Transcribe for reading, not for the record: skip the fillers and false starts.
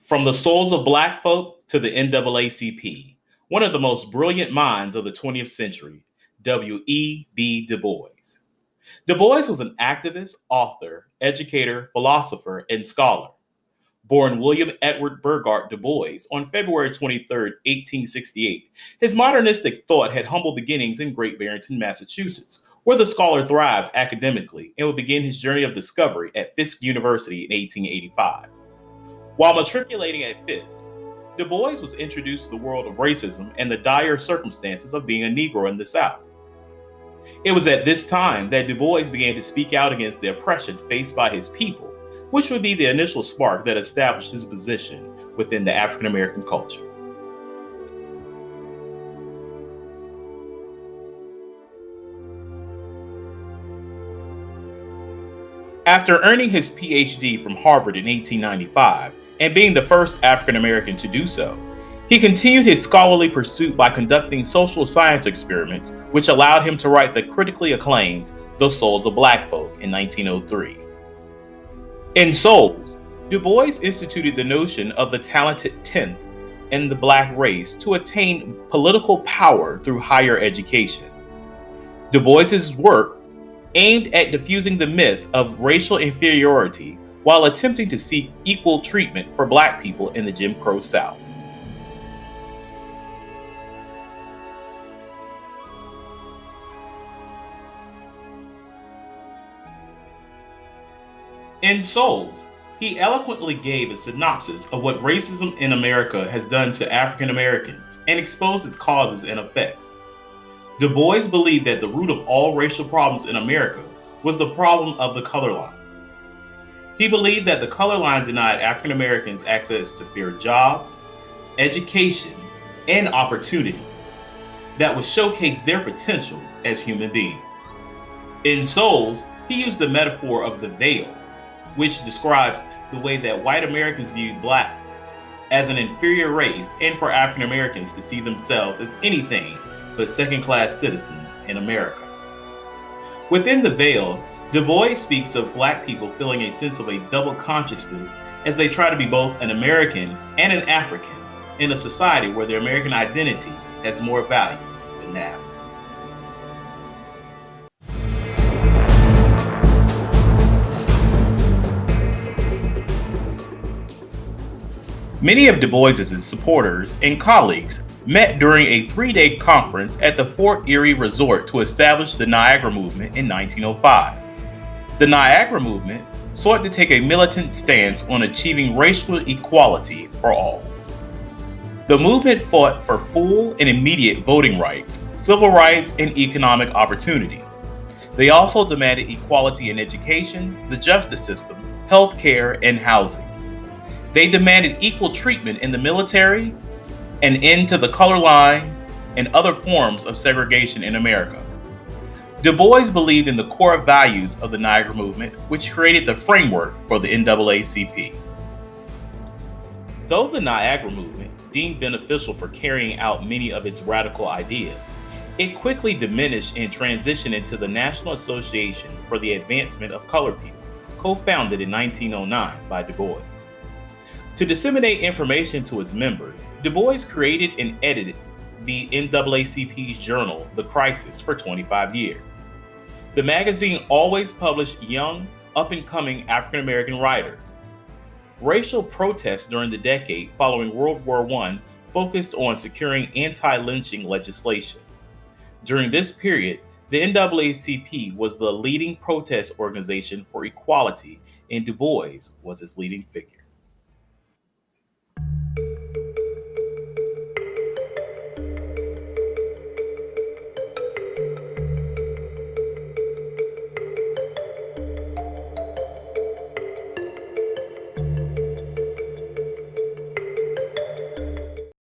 From the souls of black folk to the NAACP, one of the most brilliant minds of the 20th century, W.E.B. Du Bois. Du Bois was an activist, author, educator, philosopher, and scholar. Born William Edward Burghardt Du Bois on February 23, 1868, his modernistic thought had humble beginnings in Great Barrington, Massachusetts, where the scholar thrived academically and would begin his journey of discovery at Fisk University in 1885. While matriculating at Fisk, Du Bois was introduced to the world of racism and the dire circumstances of being a Negro in the South. It was at this time that Du Bois began to speak out against the oppression faced by his people, which would be the initial spark that established his position within the African American culture. After earning his PhD from Harvard in 1895 and being the first African American to do so, he continued his scholarly pursuit by conducting social science experiments, which allowed him to write the critically acclaimed The Souls of Black Folk in 1903. In Souls, Du Bois instituted the notion of the talented tenth in the black race to attain political power through higher education. Du Bois's work aimed at diffusing the myth of racial inferiority while attempting to seek equal treatment for black people in the Jim Crow South. In Souls, he eloquently gave a synopsis of what racism in America has done to African Americans and exposed its causes and effects. Du Bois believed that the root of all racial problems in America was the problem of the color line. He believed that the color line denied African Americans access to fair jobs, education, and opportunities that would showcase their potential as human beings. In Souls, he used the metaphor of the veil, which describes the way that white Americans viewed blacks as an inferior race and for African Americans to see themselves as anything but second-class citizens in America. Within the veil, Du Bois speaks of black people feeling a sense of a double consciousness as they try to be both an American and an African in a society where their American identity has more value than the African. Many of Du Bois's supporters and colleagues met during a 3-day conference at the Fort Erie Resort to establish the Niagara Movement in 1905. The Niagara Movement sought to take a militant stance on achieving racial equality for all. The movement fought for full and immediate voting rights, civil rights, and economic opportunity. They also demanded equality in education, the justice system, health care, and housing. They demanded equal treatment in the military, an end to the color line, and other forms of segregation in America. Du Bois believed in the core values of the Niagara Movement, which created the framework for the NAACP. Though the Niagara Movement deemed beneficial for carrying out many of its radical ideas, it quickly diminished and transitioned into the National Association for the Advancement of Colored People, co-founded in 1909 by Du Bois. To disseminate information to its members, Du Bois created and edited the NAACP's journal, The Crisis, for 25 years. The magazine always published young, up-and-coming African American writers. Racial protests during the decade following World War I focused on securing anti-lynching legislation. During this period, the NAACP was the leading protest organization for equality, and Du Bois was its leading figure.